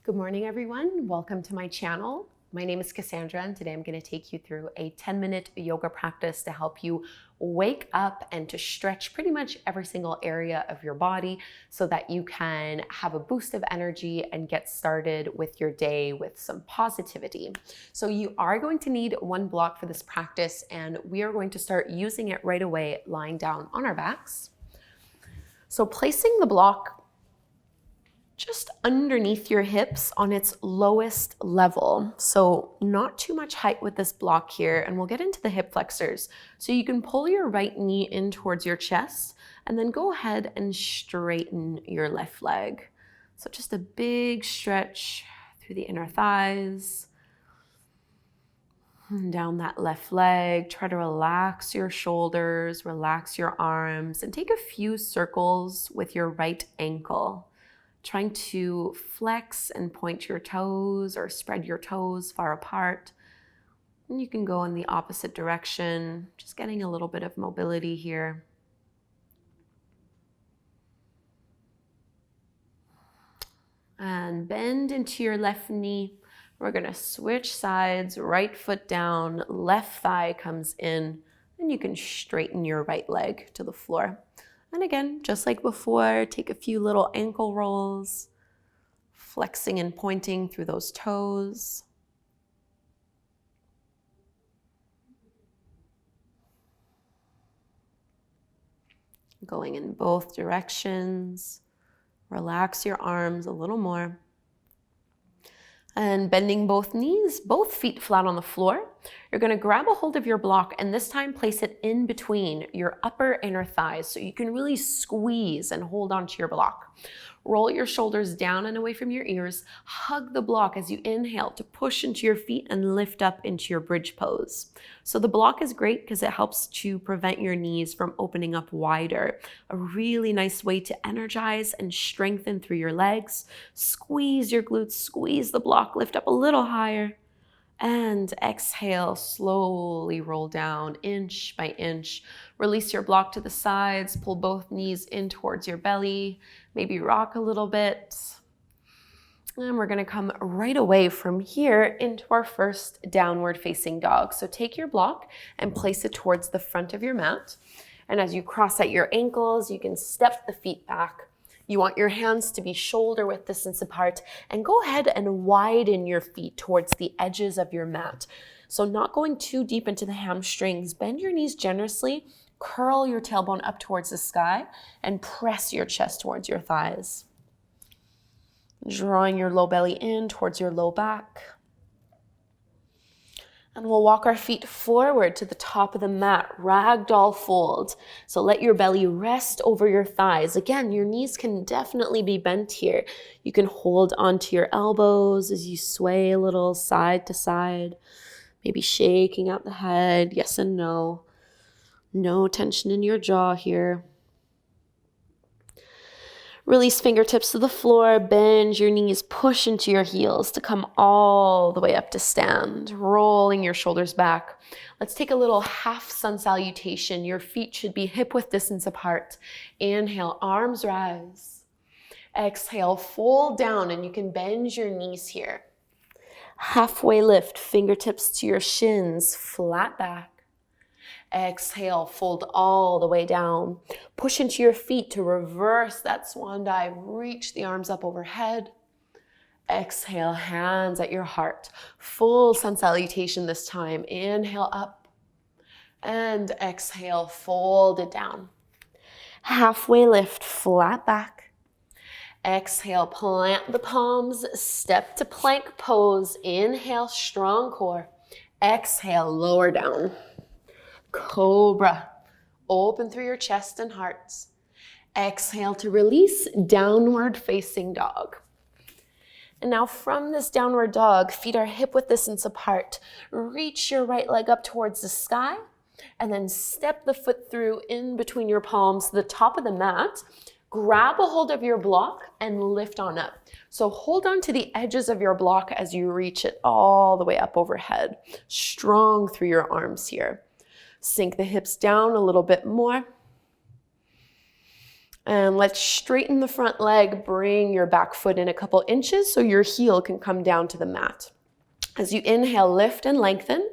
Good morning, everyone. Welcome to my channel. My name is Kassandra, and today I'm going to take you through a 10-minute yoga practice to help you wake up and to stretch pretty much every single area of your body so that you can have a boost of energy and get started with your day with some positivity. So you are going to need one block for this practice, and we are going to start using it right away lying down on our backs. So placing the block just underneath your hips on its lowest level. So not too much height with this block here, and we'll get into the hip flexors. So you can pull your right knee in towards your chest and then go ahead and straighten your left leg. So just a big stretch through the inner thighs. And down that left leg, try to relax your shoulders, relax your arms, and take a few circles with your right ankle. Trying to flex and point your toes or spread your toes far apart. And you can go in the opposite direction, just getting a little bit of mobility here. And bend into your left knee. We're going to switch sides, right foot down, left thigh comes in, and you can straighten your right leg to the floor. And again, just like before, take a few little ankle rolls, flexing and pointing through those toes. Going in both directions. Relax your arms a little more. And bending both knees, both feet flat on the floor. You're going to grab a hold of your block and this time place it in between your upper inner thighs so you can really squeeze and hold onto your block. Roll your shoulders down and away from your ears. Hug the block as you inhale to push into your feet and lift up into your bridge pose. So the block is great because it helps to prevent your knees from opening up wider. A really nice way to energize and strengthen through your legs. Squeeze your glutes, squeeze the block, lift up a little higher. And exhale, slowly roll down inch by inch. Release your block to the sides, pull both knees in towards your belly, maybe rock a little bit. And we're gonna come right away from here into our first downward facing dog. So take your block and place it towards the front of your mat. And as you cross out your ankles, you can step the feet back. You want your hands to be shoulder width distance apart, and go ahead and widen your feet towards the edges of your mat. So not going too deep into the hamstrings. Bend your knees generously, curl your tailbone up towards the sky, and press your chest towards your thighs. Drawing your low belly in towards your low back. And we'll walk our feet forward to the top of the mat, Ragdoll Folds. So let your belly rest over your thighs. Again, your knees can definitely be bent here. You can hold onto your elbows as you sway a little side to side, maybe shaking out the head, yes and no. No tension in your jaw here. Release fingertips to the floor, bend your knees, push into your heels to come all the way up to stand, rolling your shoulders back. Let's take a little half sun salutation. Your feet should be hip width distance apart. Inhale, arms rise. Exhale, fold down, and you can bend your knees here. Halfway lift, fingertips to your shins, flat back. Exhale, fold all the way down. Push into your feet to reverse that swan dive. Reach the arms up overhead. Exhale, hands at your heart. Full sun salutation this time. Inhale up. And exhale, fold it down. Halfway lift, flat back. Exhale, plant the palms, step to plank pose. Inhale, strong core. Exhale, lower down. Cobra. Open through your chest and heart. Exhale to release, downward facing dog. And now from this downward dog, feet are hip width distance apart. Reach your right leg up towards the sky and then step the foot through in between your palms to the top of the mat. Grab a hold of your block and lift on up. So hold on to the edges of your block as you reach it all the way up overhead. Strong through your arms here. Sink the hips down a little bit more. And let's straighten the front leg, bring your back foot in a couple inches so your heel can come down to the mat. As you inhale, lift and lengthen.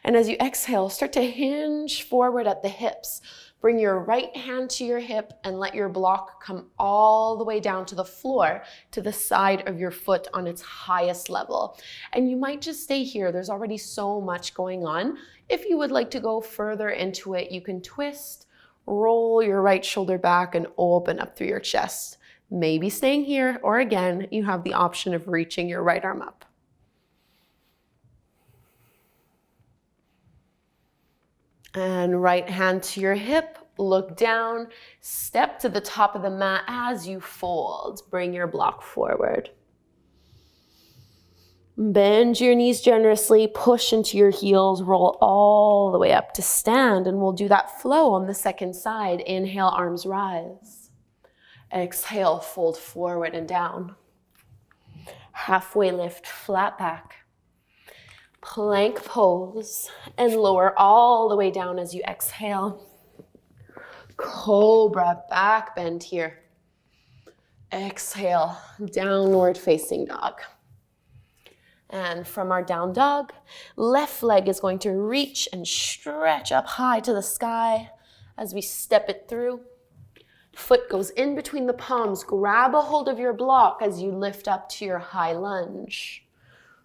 And as you exhale, start to hinge forward at the hips. Bring your right hand to your hip and let your block come all the way down to the floor, to the side of your foot on its highest level. And you might just stay here. There's already so much going on. If you would like to go further into it, you can twist, roll your right shoulder back and open up through your chest. Maybe staying here, or again, you have the option of reaching your right arm up. And right hand to your hip, look down, step to the top of the mat as you fold. Bring your block forward. Bend your knees generously, push into your heels, roll all the way up to stand, and we'll do that flow on the second side. Inhale, arms rise. Exhale, fold forward and down. Halfway lift, flat back. Plank pose, and lower all the way down as you exhale. Cobra, back bend here. Exhale, downward facing dog. And from our down dog, left leg is going to reach and stretch up high to the sky as we step it through. Foot goes in between the palms. Grab a hold of your block as you lift up to your high lunge.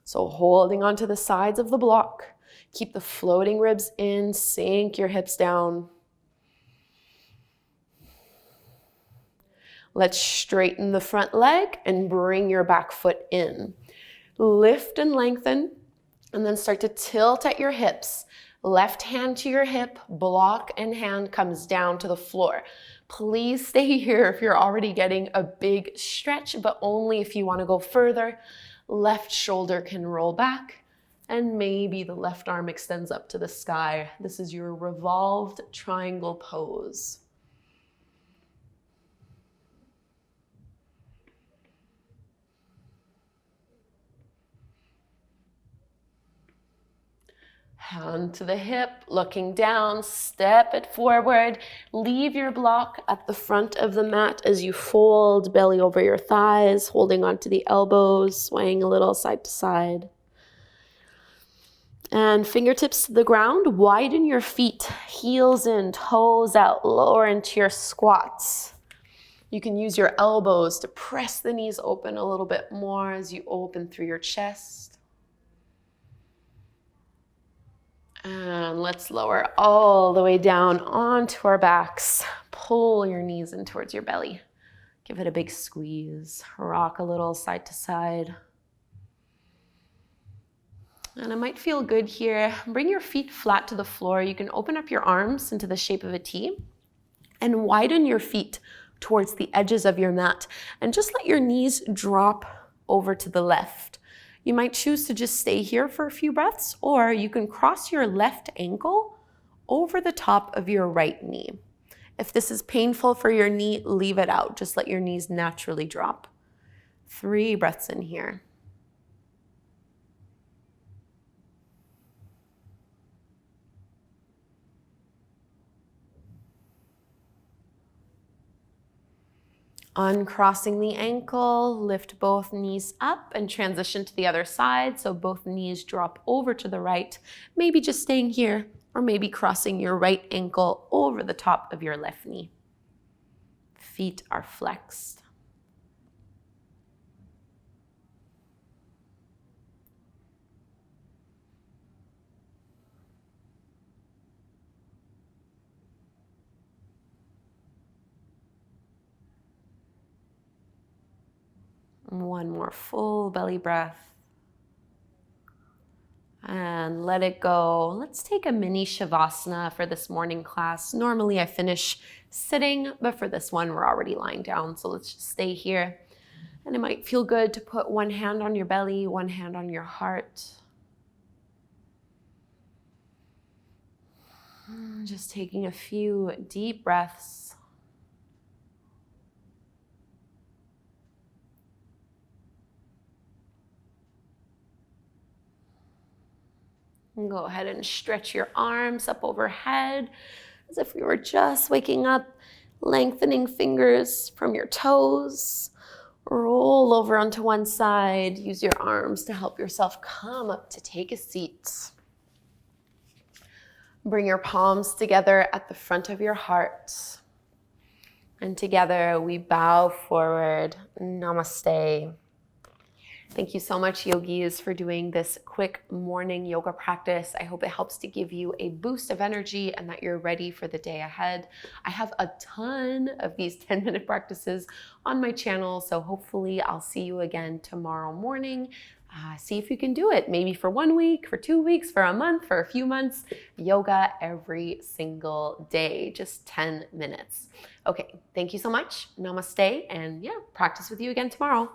So holding onto the sides of the block, keep the floating ribs in, sink your hips down. Let's straighten the front leg and bring your back foot in. Lift and lengthen, and then start to tilt at your hips. Left hand to your hip, block and hand comes down to the floor. Please stay here if you're already getting a big stretch, but only if you want to go further. Left shoulder can roll back, and maybe the left arm extends up to the sky. This is your revolved triangle pose. Hand to the hip, looking down, step it forward. Leave your block at the front of the mat as you fold, belly over your thighs, holding onto the elbows, swaying a little side to side. And fingertips to the ground, widen your feet, heels in, toes out, lower into your squats. You can use your elbows to press the knees open a little bit more as you open through your chest. And let's lower all the way down onto our backs. Pull your knees in towards your belly. Give it a big squeeze. Rock a little side to side. And it might feel good here. Bring your feet flat to the floor. You can open up your arms into the shape of a T and widen your feet towards the edges of your mat. And just let your knees drop over to the left. You might choose to just stay here for a few breaths, or you can cross your left ankle over the top of your right knee. If this is painful for your knee, leave it out. Just let your knees naturally drop. 3 breaths in here. Uncrossing the ankle, lift both knees up and transition to the other side. So both knees drop over to the right, maybe just staying here, or maybe crossing your right ankle over the top of your left knee. Feet are flexed. One more full belly breath. And let it go. Let's take a mini Shavasana for this morning class. Normally I finish sitting, but for this one we're already lying down. So let's just stay here. And it might feel good to put one hand on your belly, one hand on your heart. Just taking a few deep breaths. And go ahead and stretch your arms up overhead as if you were just waking up. Lengthening fingers from your toes. Roll over onto one side. Use your arms to help yourself come up to take a seat. Bring your palms together at the front of your heart. And together we bow forward. Namaste. Thank you so much, yogis, for doing this quick morning yoga practice. I hope it helps to give you a boost of energy and that you're ready for the day ahead. I have a ton of these 10-minute practices on my channel, so hopefully I'll see you again tomorrow morning. See if you can do it, maybe for 1 week, for 2 weeks, for a month, for a few months. Yoga every single day, just 10 minutes. Okay, thank you so much. Namaste, and yeah, practice with you again tomorrow.